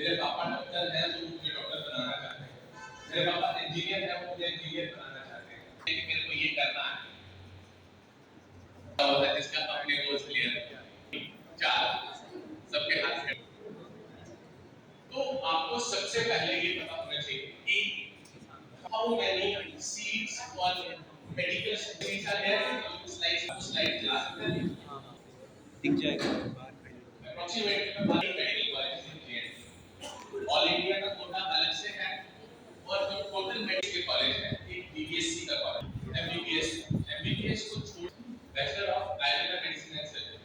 मेरे पापा डॉक्टर हैं तो मुझे डॉक्टर बनाना चाहते हैं, मेरे पापा इंजीनियर हैं वो मुझे इंजीनियर बनाना चाहते हैं, लेकिन मेरे को ये करना है जिसका अपने गोल्स क्लियर है। चार सबके हाथ में, तो आपको सबसे पहले ये पता होना चाहिए कि हाउ मैनी सीट्स और medical seats are there. Slide चला सकते हैं, दिख जाएगा। अप्रोक्सीमेटली मेडिकल कॉलेज है, ऑल इंडिया का कोटा अलग से है, और जो टोटल मेडिकल कॉलेज है एक बीबीएससी का कॉलेज, एमबीबीएस को छोड़ bachelor of Ayurveda medicine and surgery.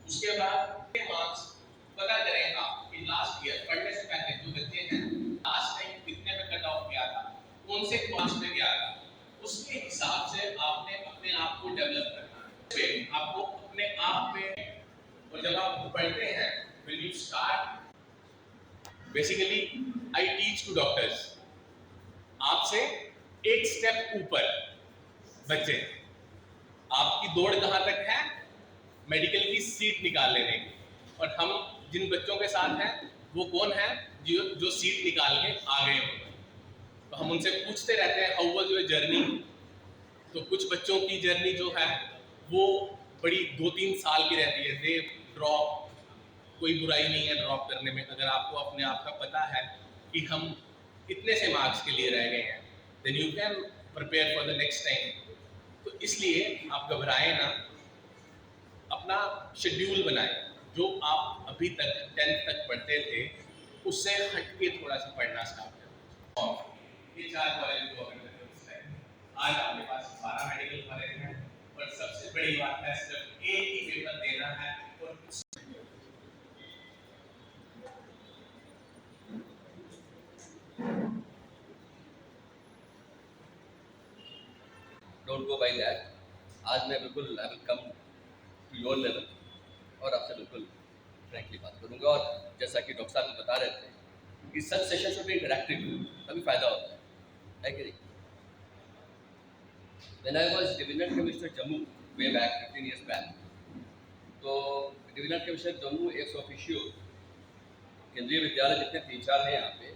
उसके बाद के मार्क्स पता करें आप कि लास्ट ईयर पढ़ने से पहले जो बच्चे हैं लास्ट टाइम कितने में कट ऑफ गया था, कौन से क्लास में गया था, उसके हिसाब से आपने अपने आप को डेवलप करना है। आपको अपने आप में, और जब आप पढ़ते हैं when you start basically I teach to doctors, आपसे एक स्टेप ऊपर बच्चे, आपकी दौड़ कहाँ तक है, मेडिकल की सीट निकाल लेने की, और हम जिन बच्चों के साथ हैं वो कौन है जो सीट निकाल के आ गए होंगे, तो हम उनसे पूछते रहते हैं हाउ वाज योर जर्नी। तो कुछ बच्चों की जर्नी जो है वो बड़ी 2-3 साल की रहती है, दे ड्रॉप, कोई बुराई नहीं है ड्रॉप करने में, अगर आपको अपने आप का पता है कि हम इतने से मार्क्स के लिए रह गए हैं, then you can prepare for the next time. तो इसलिए आप घबराएं ना, अपना शेड्यूल बनाएं, जो आप अभी तक 10th तक पढ़ते थे उससे हट के थोड़ा सा पढ़ना स्टार्ट करें। ये 4 कॉलेज को अगर आज आपके पास 12 मेडिकल कॉलेज हैं, और सबसे बड़ी बात है सिर्फ एक ही पेपर देना है, और डोंट गो बाय दैट। आज मैं बिल्कुल I will come to your level और आपसे बिल्कुल फ्रैंकली बात करूंगा, और जैसा कि डॉक्टर साहब बता रहे थे कि सच सेशन शुड बी इंटरैक्टिव, तभी फायदा होता है कि नहीं। When I was divisional commissioner Jammu way back 15 years back, तो divisional commissioner Jammu ex officio केंद्रीय विद्यालय जितने 3-4 हैं यहाँ पे,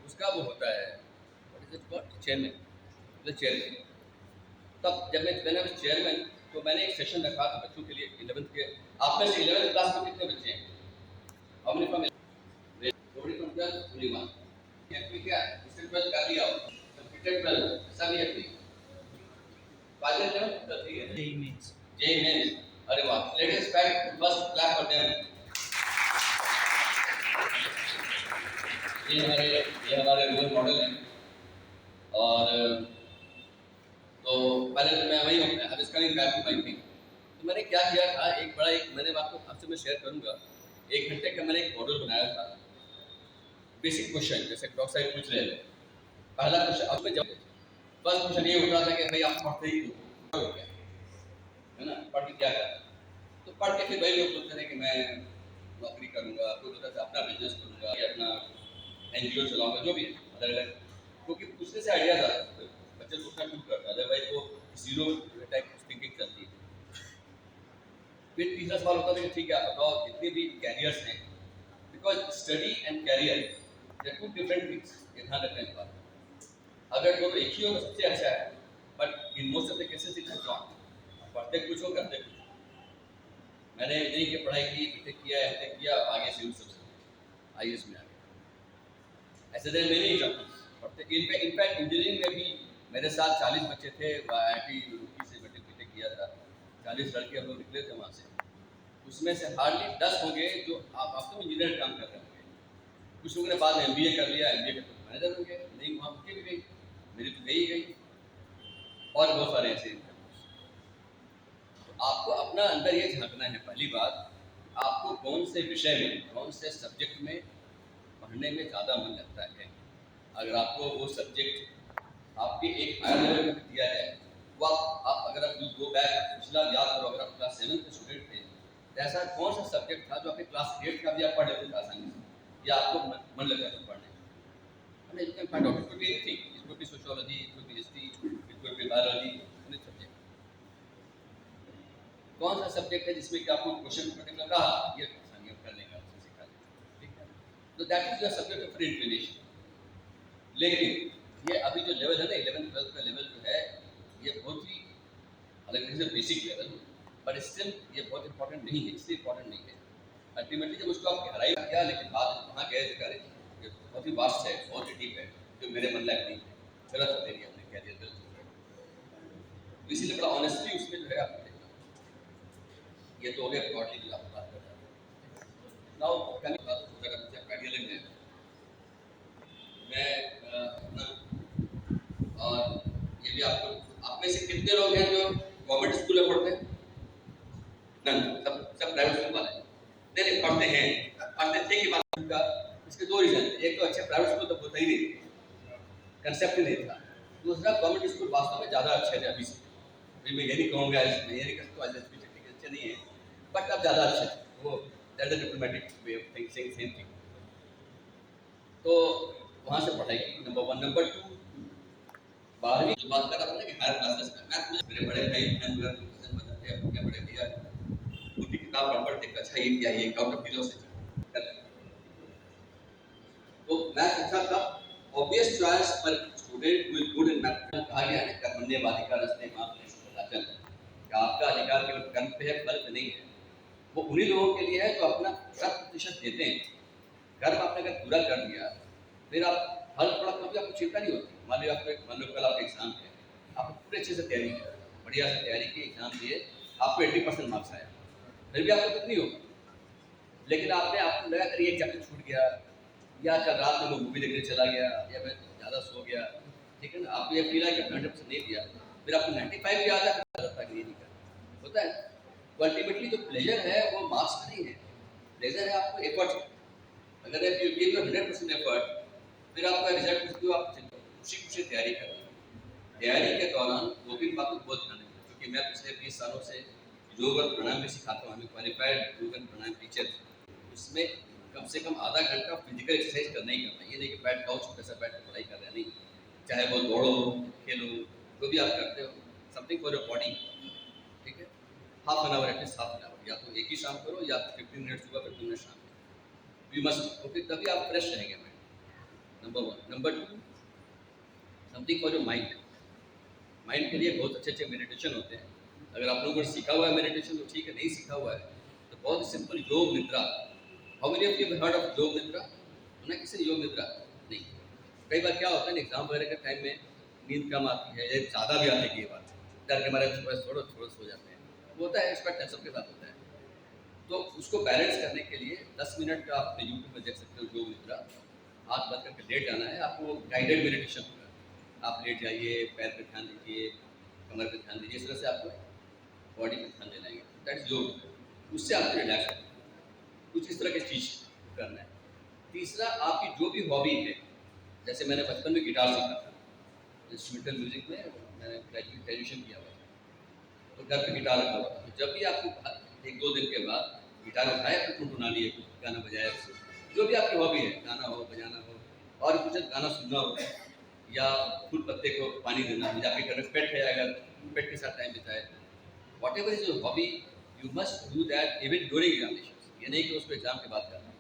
उसका वो होता है चेयरमैन। तब जब मैं चेयरमैन, तो मैंने एक सेशन रखा था बच्चों के लिए 11th के। आप में से 11th क्लास में कितने बच्चे हैं? हमने from nobody from 12th, only one. Actually क्या है, इससे 12th कर लिया हो, कंप्लीटेड 12th, सब ये थी फाइनल लेवल तो ठीक है, जेई मेंस। अरे वाह, let us first clap for them. ये हमारे रोल मॉडल हैं, और तो पहले तो मैं वही हूँ, I was coming back to my thing. तो मैंने क्या किया था, एक बड़ा मैंने आपको आपसे मैं शेयर करूंगा, 1 घंटे का मैंने एक मॉडल बनाया था। बेसिक क्वेश्चन जैसे डॉक्टर साहब पूछ रहे हैं, पहला क्वेश्चन उसमें जब फर्स्ट क्वेश्चन ये होता था कि भाई आप पढ़ते ही हो क्या, है ना, पढ़ के क्या करना। तो पढ़ के फिर वही लोग बोलते थे कि मैं नौकरी करूंगा, कोई बोलता था अपना बिजनेस करूंगा या अपना एनजीओ चलाऊंगा, जो भी है अलग अलग, क्योंकि पूछने से आइडियाज आता है, बच्चे सोचना शुरू करता है, अदरवाइज वो जीरो टाइप थिंकिंग चलती है। फिर तीसरा सवाल होता है कि ठीक है आप बताओ जितने भी कैरियर्स हैं, because study and career they two different things, ये ध्यान रखने की बात। अगर दोनों एक ही हो तो सबसे अच्छा है, but in most of the cases it is not. पढ़ते कुछ हो करते कुछ। मैंने नहीं की पढ़ाई की, बीटेक किया, एमटेक किया, आगे सिविल सर्विस आईएएस में आ गया। ऐसे देर मेरे एग्जाम्पल्स पढ़ते, इनफैक्ट इंजीनियरिंग में भी मेरे साथ 40 बच्चे थे, IIT रुड़की से बीटेक किया था, 40 लड़के हम लोग निकले थे वहाँ से। उसमें से हार्डली 10 होंगे जो आप तो इंजीनियर काम कर रहे होंगे, कुछ लोगों ने बाद में MBA कर लिया, MBA के तो मैनेजर हो गए, नहीं वहाँ मुझे भी गई, मेरी तो गई गई, और बहुत सारे ऐसे। तो आपको अपना अंदर ये झांकना है, पहली बात आपको कौन से विषय में, कौन से सब्जेक्ट में पढ़ने में ज़्यादा मन लगता है। अगर आपको वो सब्जेक्ट आपके एक हायर लेवल पर दिया जाए, वो आप अगर आप गो बैक पिछला याद करो, अगर आप क्लास 7 के स्टूडेंट थे तो ऐसा कौन सा सब्जेक्ट था जो आपके क्लास 8 का भी आप पढ़ लेते थे आसानी से, या आपको मन लगता था पढ़ने में। You can find out, it could be anything, it could be sociology, it could be history, it could be biology, any subject. कौन सा सब्जेक्ट है जिसमें कि आपको क्वेश्चन पर्टिकुलर रहा, ये आसानी कर लेगा, आपसे सिखा लेगा, ठीक है। तो that is your subject of inclination. लेकिन ये अभी जो लेवल है ना 11th 12th का लेवल जो है, ये बहुत ही अलग से बेसिक लेवल, बट स्टिल ये बहुत इंपॉर्टेंट नहीं है। इसलिए इंपॉर्टेंट नहीं है अल्टीमेटली जब उसको आप गहराई में किया, लेकिन बाद वहाँ गए अधिकारी ये बहुत ही वास्ट है, बहुत ही डीप है, जो मेरे मन लायक नहीं है, गलत होते नहीं हमने कह दिया, गलत हो गया। तो इसीलिए बड़ा ऑनेस्टली उसमें जो है आपको देखना। ये तो हो गया ब्रॉडली जो आप बात कर रहे हैं। नाउ कमिंग बात अगर मुझे पैडियलिंग है, मैं अपना और ये भी आपको, आप में से कितने लोग हैं जो गवर्नमेंट स्कूल में पढ़ते हैं? नन, सब प्राइवेट स्कूल वाले नहीं पढ़ते हैं, पढ़ते थे कि बात का। इसके दो रीजन, एक तो अच्छे प्राइवेट स्कूल तो होता ही नहीं, कंसेप्ट ही नहीं था। दूसरा गवर्नमेंट स्कूल वास्तव में ज़्यादा अच्छे थे अभी से। अभी मैं ये नहीं कहूँगा, मैं ये नहीं कह सकता अच्छे नहीं है, बट अब ज़्यादा अच्छे थे वो। That is diplomatic way of thinking, same thing. तो वहाँ से पढ़ाई की, नंबर 1। नंबर 2, 12वीं जो बात कर रहा था ना कि हायर क्लासेस में मैथ, मुझे मेरे बड़े भाई अपने बड़े भैया उनकी किताब पढ़ देख, अच्छा ये क्या, ये आउट ऑफ फिलोसफी। तो मैथ अच्छा था, ऑब्वियस चॉइस पर student who is good in math. कहा गया है कर्मण्येवाधिकार अस्ते मा फलेषु कदाचन, कि आपका अधिकार केवल कर्म पे है, फल पे नहीं है। वो उन्हीं लोगों के लिए है जो अपना 100% देते हैं। कर्म आपने अगर पूरा कर दिया, फिर आप फल पड़ा तो भी आपको चिंता नहीं होती। मान लो कल आपका एग्जाम है, आपने पूरे अच्छे से तैयारी की, बढ़िया से तैयारी की, एग्जाम दिए, आपको 80% मार्क्स आया, फिर भी आपको कितनी होगा। लेकिन आपको लगा कर ये चैप्टर छूट गया, या कल रात में मैं मूवी देखने चला गया, या मैं ज़्यादा सो गया, ठीक है ना, आपको ये फील है कि 100% नहीं दिया, फिर आपको 95 भी आता है, लगता है कि ये नहीं कर होता है। तो अल्टीमेटली जो प्लेजर है वो मार्क्स नहीं है, प्लेजर है आपको एफर्ट। अगर यू गिव योर 100% एफर्ट, फिर आपका रिजल्ट जो आप खुशी खुशी तैयारी कर रहे हैं। तैयारी के दौरान दो तीन बातों को बहुत ध्यान रखें, क्योंकि मैं पिछले 20 सालों से योग और प्राणायाम भी सिखाता हूँ, हमें क्वालिफाइड योग और प्राणायाम टीचर। उसमें कम से कम आधा घंटा फिजिकल एक्सरसाइज करना ही करना है। ये नहीं कि बैठ काउच पे बैठ कर पढ़ाई कर रहे हैं, नहीं। चाहे वो दौड़ो, खेलो, जो भी आप करते हो, समथिंग फॉर योर बॉडी, ठीक है। Half an hour, at least half an hour, या तो एक ही शाम करो या 15 मिनट सुबह, 15 मिनट शाम में। वी मस्ट, ओके, तभी आप फ्रेश रहेंगे। Number 1। Number 2, something for your mind. Mind के लिए बहुत अच्छे अच्छे मेडिटेशन होते हैं। अगर आप लोगों ने सीखा हुआ है मेडिटेशन तो ठीक है, नहीं सीखा हुआ है तो बहुत सिंपल योग निद्रा। How many of you have heard of योग निद्रा? सुना किसी योग निद्रा? नहीं। कई बार क्या होता है, एग्जाम वगैरह के टाइम में नींद कम आती है, या ज़्यादा भी आती है, कई बार डर के मारे छोड़ो सो जाते हैं, वो होता है, एक्सपेक्ट सबके साथ होता है। तो उसको बैलेंस करने के लिए 10 मिनट का आप यूट्यूब में देख सकते हो योग निद्रा। हाथ बंद करके लेट जाना है, आपको गाइडेड मेडिटेशन होगा। आप लेट जाइए, पैर पे ध्यान दीजिए, कमर पे ध्यान दीजिए, इस तरह से आपको बॉडी पे ध्यान देना है। दैट इज योग। उससे आपको रिलैक्स करना है, कुछ इस तरह की चीज़ करना है। तीसरा, आपकी जो भी हॉबी है, जैसे मैंने बचपन में गिटार सीखा था, इंस्ट्रूमेंटल म्यूजिक में मैंने ग्रेजुएशन किया हुआ था, तो घर पे गिटार रखा हुआ था। तो जब भी आपको 1-2 दिन के बाद गिटार उठाया तो टुनटुना लिए, कुछ गाना बजाया, जो भी आपकी हॉबी है, गाना हो, बजाना हो, और कुछ गाना सुनना हो, या फूल पत्ते को पानी देना, या फिर अगर पेट है, अगर पेट के साथ टाइम बिताए, what ever is your hobby, you must do that even during examination. ये नहीं कि उसको एग्जाम के बाद करना,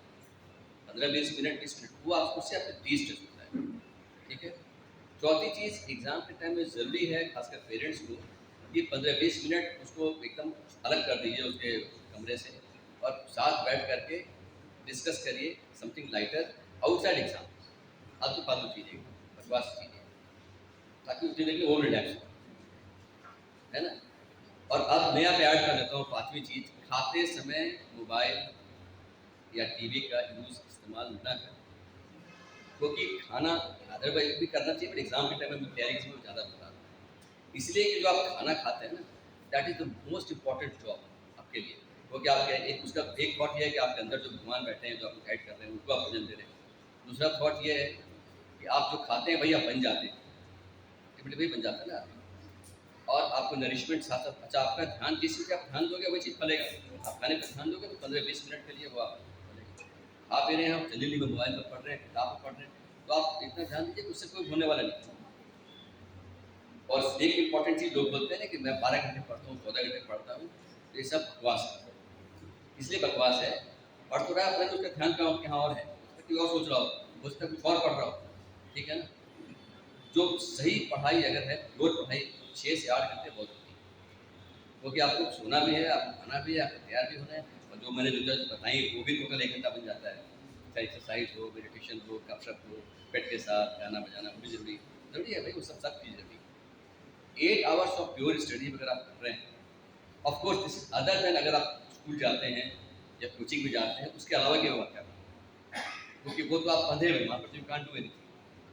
15-20 मिनट 20 मिनट, वो आप उससे आपको डिस्ट्रेस होता है, ठीक है। चौथी चीज़, एग्जाम के टाइम में ज़रूरी है, खासकर पेरेंट्स को, ये 15-20 मिनट उसको एकदम अलग कर दीजिए उसके कमरे से, और साथ बैठ करके डिस्कस करिए समथिंग लाइटर आउटसाइड एग्जाम, फालतू फालतू चीज़ें, बकवास चीज़ें, ताकि उस दिन वो रिलैक्स हो, है ना। और अब नया पे ऐड कर देता हूँ 5वीं चीज़, खाते समय मोबाइल या टीवी का यूज़ इस्तेमाल ना करें, क्योंकि खाना अदरवाइज भी करना चाहिए, बट एग्जाम के टाइम में तैयारी में ज़्यादा बता रहा हूँ। इसलिए कि जो आप खाना खाते हैं ना, that is the most important job आपके लिए, क्योंकि आपके एक उसका एक थॉट ये है कि आपके अंदर जो भगवान बैठे हैं, जो आपको गाइड कर रहे हैं, उनको आप भोजन दे रहे हैं। दूसरा थॉट ये है कि आप जो खाते हैं वही आप बन जाते हैं, वही बन जाता है ना, और आपको नरिशमेंट साथ साथ, अच्छा आपका ध्यान जिस चीज़ पे आप ध्यान दोगे वही चीज़ फलेगा। आप खाने पर ध्यान दोगे तो 15-20 मिनट के लिए वो आप फलेगा। आप ये रहे हैं, आप जल्दी में मोबाइल पर पढ़ रहे हैं, किताब पर पढ़ रहे हैं, तो आप इतना ध्यान दीजिए कि उससे कोई होने वाला नहीं। और एक इम्पॉर्टेंट चीज़ लोग बोलते हैं ना कि मैं 12 घंटे पढ़ता हूँ, 14 घंटे पढ़ता हूँ, तो ये सब बकवास है। इसलिए बकवास है, पढ़ तो रहा है, अपना उसका ध्यान कहाँ और है, उसका कुछ और सोच रहा हो, हो सकता है कुछ और पढ़ रहा हो, ठीक है ना। जो सही पढ़ाई अगर है, रोज पढ़ाई 6 से 8 घंटे बहुत होती है, क्योंकि आपको सोना भी है, आपको खाना भी है, आपको तैयार भी होना है, और जो मैंने जो चीज़ बताई वो भी टोटल 1 घंटा बन जाता है। चाहे एक्सरसाइज हो, मेडिटेशन हो, गपशप हो, पेट के साथ गाना बजाना, वो भी ज़रूरी है भाई, वो सब चीज़ ज़रूरी है। 8 आवर्स ऑफ प्योर स्टडी अगर आप कर रहे हैं, of course this is other than अगर आप स्कूल जाते हैं या कोचिंग भी जाते हैं, उसके अलावा क्या बात कर रहे हैं, क्योंकि वो तो आप बंधे हुए वहाँ पर, यू कांट डू एनीथिंग।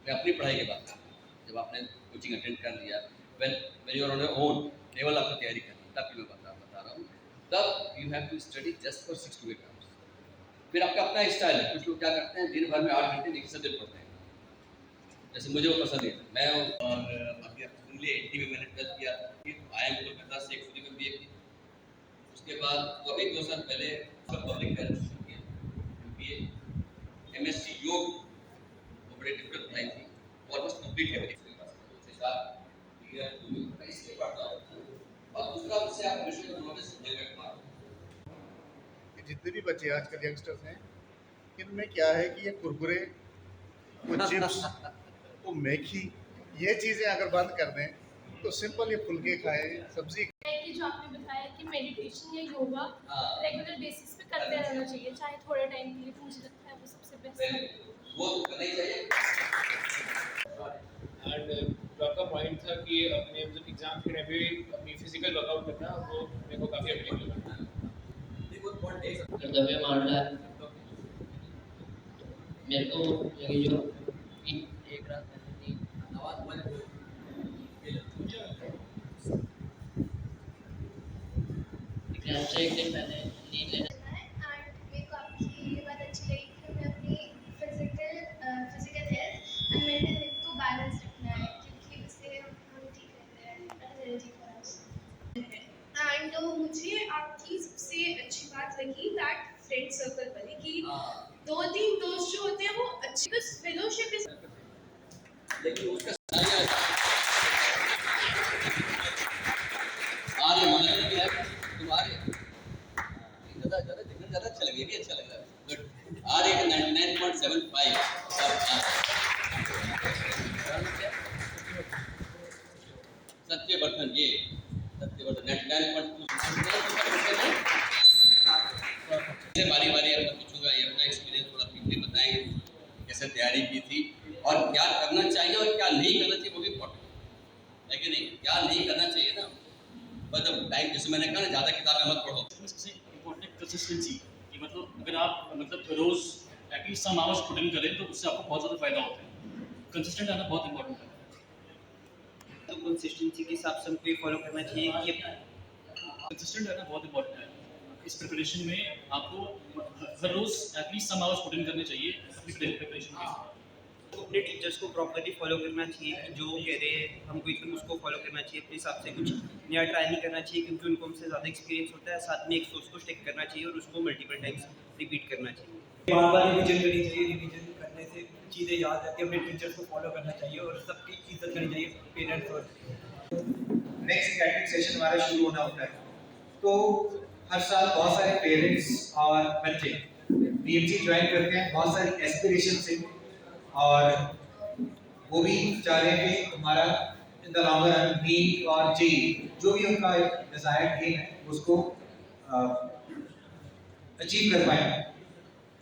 मैं अपनी पढ़ाई की बात करता हूँ, जब आपने कोचिंग अटेंड कर लिया, when you are on your own, केवल आपको तैयारी करनी, तब मैं बता रहा हूँ, तब you have to study just for 6 to 8 hours. फिर आपका अपना स्टाइल है, कुछ लोग क्या करते हैं, दिन भर में 8 घंटे एक सब्जेक्ट पढ़ते हैं, जैसे मुझे वो पसंद है। मैं और अभी आप सुन लिए, एनटी में मैंने 12th किया, फिर IIM कोलकाता से 1 में बीए की, उसके बाद तो अभी 2 साल पहले पब्लिक हेल्थ किया, MBA, MSc योग, वो बड़ी डिफिकल्ट पढ़ाई थी, ऑलमोस्ट कंप्लीट है मेरी से साथ क्लियर हुई, मैं इसलिए पढ़ता हूँ। और दूसरा उससे आप विषय नॉलेज जनरेट मारो। जितने भी बच्चे आजकल यंगस्टर्स हैं, इनमें क्या है कि ये कुरकुरे, वो चिप्स, वो मैगी, ये चीज़ें अगर बंद कर दें तो सिंपल ये फुलके खाएं, सब्जी कि जो आपने बताया कि मेडिटेशन या योगा हाँ। रेगुलर बेसिस पे करते रहना चाहिए, चाहे थोड़े टाइम के लिए, तो मुझे लगता है वो सबसे बेस्ट है। वो तो करना ही चाहिए। एंड जो आपका पॉइंट था कि अपने मतलब एग्जाम के टाइम पे अपनी फिजिकल वर्कआउट करना, वो मेरे को काफ़ी अप्लीकेबल लगता है। कर्तव्य मान रहा है मेरे को लगे जो एक रात मैंने एग्जाम से एक दिन पहले नींद लेने एंड मेरे को आपकी ये बात अच्छी लगी कि हमें अपनी physical health and mental health को बैलेंस रखना है, क्योंकि उससे हम ठीक रहते हैं, हेल्दी फॉर अस। एंड मुझे आपकी सबसे अच्छी बात लगी दैट फ्रेंड सर्कल वाली, कि 2-3 दोस्त जो होते हैं वो अच्छे, बस फेलोशिप इज, लेकिन उसका आर्य मदद भी है तुम्हारे, ज़्यादा देखना ज़्यादा अच्छा लगे, ये भी अच्छा लग रहा है, गुड। आर्य का 99.75 सत्यवर्धन, ये सत्यवर्धन 99.2। बारी बारी अपना पूछूंगा, ये अपना एक्सपीरियंस थोड़ा ब्रीफली बताएंगे, कैसे तैयारी की थी और क्या करना चाहिए और क्या नहीं करना चाहिए, वो भी इम्पोर्टेंट है कि नहीं, क्या नहीं करना चाहिए ना। मतलब टाइम, जैसे मैंने कहा ना, ज़्यादा किताबें मत पढ़ो। सबसे इम्पोर्टेंट कंसिस्टेंसी, कि मतलब अगर आप मतलब रोज at least some hours put in करें तो उससे आपको बहुत ज़्यादा फायदा होता है। कंसिस्टेंट रहना बहुत इंपॉर्टेंट है। तो कंसिस्टेंसी के हिसाब से हमको फॉलो करना चाहिए कि कंसिस्टेंट रहना बहुत इंपॉर्टेंट है। इस प्रिपरेशन में आपको हर रोज at least some hours put in करने चाहिए अपनी प्रिपरेशन में। तो अपने टीचर्स को प्रॉपर्ली फॉलो करना चाहिए, कि जो कह रहे हैं हमको एकदम उसको फॉलो करना चाहिए, अपने हिसाब से कुछ नया ट्राई नहीं करना चाहिए, क्योंकि उनको हमसे ज़्यादा एक्सपीरियंस होता है। साथ में एक सोच को स्टिक करना चाहिए और उसको मल्टीपल टाइम्स रिपीट करना चाहिए। बार बार रिवीजन करनी चाहिए, रिवीजन करने से चीज़ें याद रहती है, अपने टीचर्स को फॉलो करना चाहिए और सबकी इज्जत करनी चाहिए, पेरेंट्स और। नेक्स्ट एकेडमिक सेशन हमारा शुरू होना होता है, तो हर साल बहुत सारे पेरेंट्स और बच्चे बीएमसी ज्वाइन करते हैं बहुत सारी एस्पिरेशन से, और वो भी चाह रहे हैं कि हमारा in the long run NEET और जेई, जो भी उनका एक डिजायर्ड एम है, उसको अचीव कर पाए,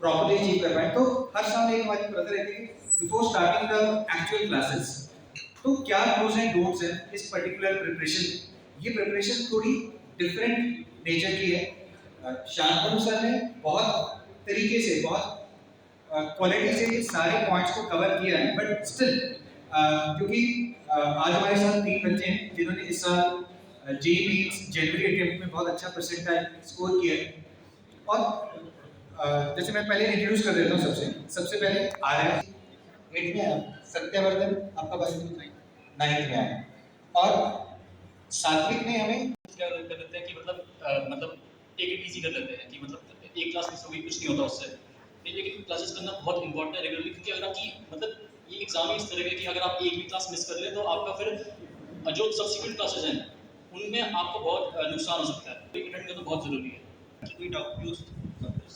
प्रॉपर्ली अचीव कर पाए। तो हर साल एक हमारी प्रथा रहती है कि before starting the actual classes, तो क्या डूज एंड डोंट्स हैं इस पर्टिकुलर प्रिपरेशन। ये प्रिपरेशन थोड़ी डिफरेंट नेचर की है। शांतनु सर ने बहुत तरीके से, बहुत क्वालिटी से ये सारे पॉइंट्स को कवर किया है, बट स्टिल क्योंकि आज हमारे साथ 3 बच्चे हैं जिन्होंने इस साल जेईई मेंस जनवरी अटेम्प्ट में बहुत अच्छा परसेंटाइल स्कोर किया है। और जैसे मैं पहले इंट्रोड्यूस कर देता हूँ, सबसे पहले आर्य 8th में आया, सत्यवर्धन आपका बस 9th में आया, और सात्विक ने हमें क्या कर देते हैं कि मतलब टेक इट इजी कर लेते हैं कि मतलब एक क्लास मिस हो गई कुछ नहीं होता उससे, लेकिन क्लासेस करना बहुत इंपॉर्टेंट है रेगुलरली, क्योंकि अगर आपकी मतलब ये एग्जाम ही इस तरह का कि अगर आप एक भी क्लास मिस कर ले तो आपका फिर जो सब्सिक्वेंट क्लासेस हैं उनमें आपको बहुत नुकसान हो सकता है। अटेंड करना बहुत ज़रूरी है। कोई डाउट भी उस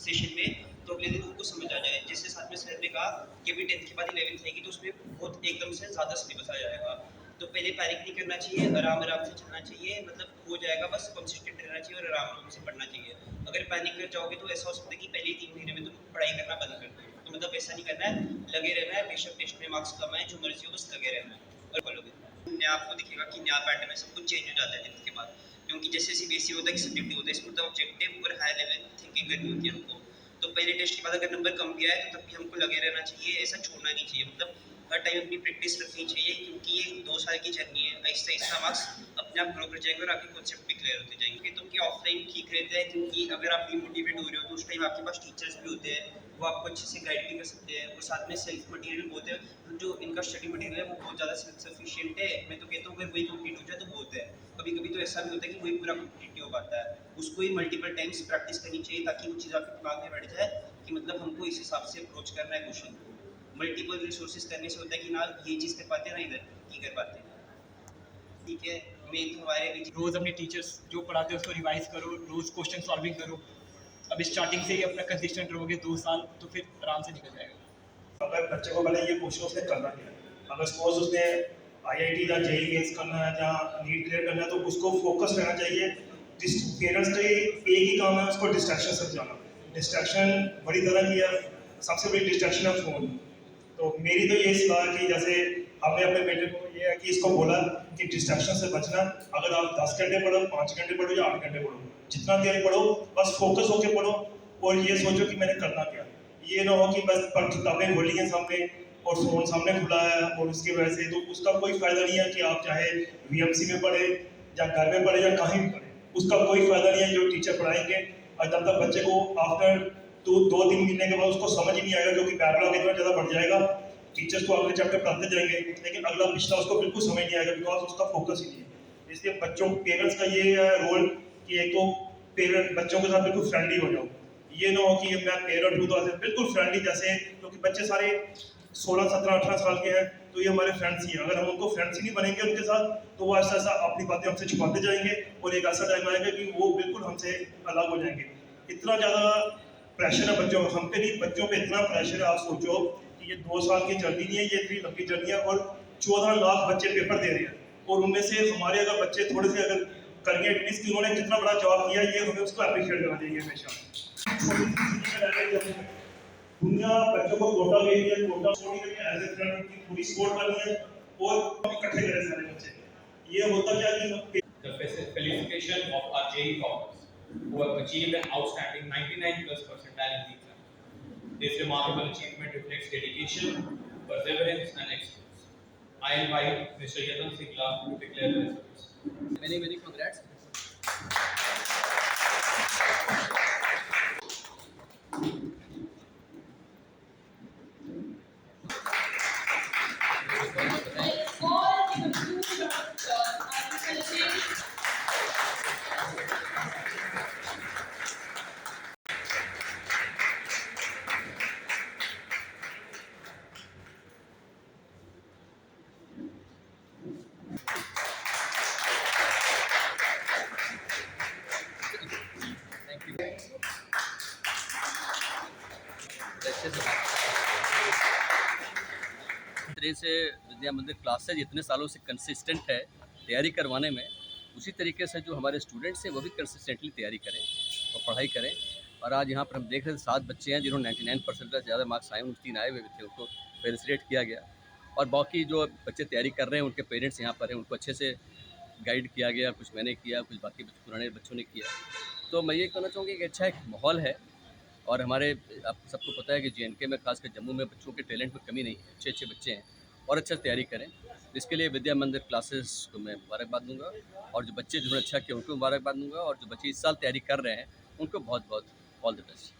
सेशन में तो अगले दिन उनको समझ आ जाए। जैसे साथ में सर ने कहा कि अभी 10th के बाद 11th आएगी तो उसमें बहुत एकदम से ज़्यादा सिलेबस आ जाएगा, तो पहले पैनिक नहीं करना चाहिए, आराम आराम से चलना चाहिए, मतलब हो जाएगा, बस कंसिस्टेंट रहना चाहिए और आराम से पढ़ना चाहिए। अगर पैनिक कर जाओगे तो ऐसा हो सकता है कि पहले 3 महीने में तुम पढ़ाई करना बंद कर दो, तो मतलब ऐसा नहीं करना है, लगे रहना है, बेशक टेस्ट में मार्क्स कम आए, जो मर्जी हो, बस लगे रहना है और बोलोगे। आपको दिखेगा कि नया पैटर्न में सब कुछ चेंज हो जाता है 10th के बाद, क्योंकि जैसे सीबीएसई होता है कि सब्जेक्टिव होता है, इसमें तो ऑब्जेक्टिव और हाई लेवल थिंकिंग करनी होती है हमको। तो पहले टेस्ट के बाद अगर नंबर कम भी आए तो तब भी हमको लगे रहना चाहिए, ऐसा छोड़ना नहीं चाहिए, मतलब हर टाइम अपनी प्रैक्टिस रखनी चाहिए, क्योंकि ये 2 साल की जर्नी है। आहिस्ता आहिस्ता मार्क्स अपने आप ग्रो कर जाएंगे और आपके कॉन्सेप्ट भी क्लियर होते जाएंगे। तो कि ऑफलाइन ठीक रहता है, क्योंकि अगर आप डिमोटिवेट हो रहे हो तो उस टाइम आपके पास टीचर्स भी होते हैं, वो आपको अच्छे से गाइड भी कर सकते हैं, और साथ में सेल्फ मटेरियल बहुत है, जो इनका स्टडी मटेरियल है वो बहुत ज़्यादा सेल्फ सफिशिएंट है। मैं तो कहता हूँ अगर वही कंप्लीट हो जाए तो बहुत है। कभी कभी तो ऐसा भी होता है कि वही पूरा कंप्लीट नहीं हो पाता है, उसको ही मल्टीपल टाइम्स प्रैक्टिस करनी चाहिए, ताकि वो चीज़ आपके दिमाग में बैठ जाए कि मतलब हमको इस हिसाब से अप्रोच करना है क्वेश्चन को। मल्टीपल रिसोर्सेज करने से होता है कि ना ये चीज़ कर पाते हैं ना इधर नहीं कर पाते, ठीक है। मेन तो हमारे रोज़ अपने टीचर्स जो पढ़ाते हैं उसको रिवाइज करो, रोज़ क्वेश्चन सॉल्विंग करो। अब स्टार्टिंग से ही अपना कंसिस्टेंट रहोगे 2 साल तो फिर आराम से निकल जाएगा। अगर बच्चे को पहले ये पूछो उसने करना क्या है, अगर सपोज उसने आईआईटी या जेईई मेंस करना है या नीट क्लियर करना है तो उसको फोकस रहना चाहिए। पेरेंट्स का एक ही काम है उसको डिस्ट्रैक्शन से बचाना। डिस्ट्रैक्शन बड़ी तरह की है, सबसे बड़ी डिस्ट्रैक्शन है फ़ोन। तो मेरी तो ये सलाह है कि जैसे हमने अपने बेटे को ये है कि इसको बोला कि डिस्ट्रैक्शन से बचना, अगर आप 10 घंटे पढ़ो, 5 घंटे पढ़ो या 8 घंटे पढ़ो, जितना देर पढ़ो बस फोकस होकर पढ़ो और ये सोचो कि मैंने करना क्या। ये ना हो कि बस किताबें खोली हैं सामने और फ़ोन सामने खुला है और उसकी वजह से तो उसका कोई फ़ायदा नहीं है कि आप चाहे वीएमसी में पढ़े या घर में पढ़े या कहीं भी पढ़े, उसका कोई फ़ायदा नहीं है जो टीचर पढ़ाएंगे। और जब तक बच्चे को आफ्टर 2-3 महीने के बाद उसको समझ ही नहीं आएगा, क्योंकि बैकलॉग इतना ज़्यादा बढ़ जाएगा, टीचर्स को अगले चैप्टर पढ़ाते जाएंगे लेकिन अगला पिछला उसको बिल्कुल समझ नहीं आएगा, बिकॉज उसका फोकस ही नहीं है। इसलिए बच्चों पेरेंट्स का ये रोल कि एक तो पेरेंट बच्चों के साथ बिल्कुल फ्रेंडली हो जाओ। ये ना हो कि मैं पेरेंट हूँ तो ऐसे बिल्कुल फ्रेंडली, जैसे क्योंकि बच्चे सारे 16, 17, 18 साल के हैं तो ये हमारे फ्रेंड्स ही हैं। अगर हम उनको फ्रेंड्स ही नहीं बनेंगे उनके साथ तो वो ऐसा ऐसा अपनी बातें हमसे छुपाते जाएंगे और एक ऐसा टाइम आएगा कि वो बिल्कुल हमसे अलग हो जाएंगे। इतना ज़्यादा प्रेशर है बच्चों हम पे, नहीं बच्चों पे इतना प्रेशर है। आप सोचो कि ये 2 साल की जर्नी नहीं है, ये इतनी लंबी जर्नी है और 14 लाख बच्चे पेपर दे रहे हैं और उनमें से हमारे अगर बच्चे थोड़े से अगर करेंगे एटलीस्ट कि उन्होंने कितना बड़ा जॉब किया, ये हमें उसको अप्रिशिएट करना चाहिए हमेशा। दुनिया बच्चों को कोटा दे रही है, कोटा छोड़ी गई है, एज ए फ्रेंड की पूरी सपोर्ट करनी है और इकट्ठे करें सारे बच्चे। ये होता क्या कि The felicitation of our JEE toppers who have achieved an outstanding 99+ percentile in the exam. This remarkable achievement reflects dedication, perseverance and excellence. I invite Mr. Yatan Singla to declare the results. Many congrats. तरह से विद्या मंदिर classes इतने सालों से consistent है तैयारी करवाने में, उसी तरीके से जो हमारे स्टूडेंट्स हैं वो भी कंसिस्टेंटली तैयारी करें और पढ़ाई करें। और आज यहाँ पर हम देख रहे हैं 7 बच्चे हैं जिन्होंने 99% से ज़्यादा मार्क्स आए, 3 आए हुए थे, उनको फेलिसिटेट किया गया। और बाकी जो बच्चे तैयारी कर रहे हैं उनके पेरेंट्स यहाँ पर हैं, उनको अच्छे से गाइड किया गया, कुछ मैंने किया, कुछ बाकी पुराने बच्चों ने किया। तो मैं ये कहना चाहूँगी कि अच्छा एक माहौल है और हमारे आप सबको पता है कि JNK में खासकर जम्मू में बच्चों के टैलेंट में कमी नहीं है, अच्छे बच्चे हैं और अच्छा तैयारी करें। इसके लिए विद्या मंदिर क्लासेस को मैं मुबारकबाद दूंगा और जो बच्चे जिन्होंने अच्छा किया उनको मुबारकबाद दूंगा और जो बच्चे इस साल तैयारी कर रहे हैं उनको बहुत बहुत ऑल द बेस्ट।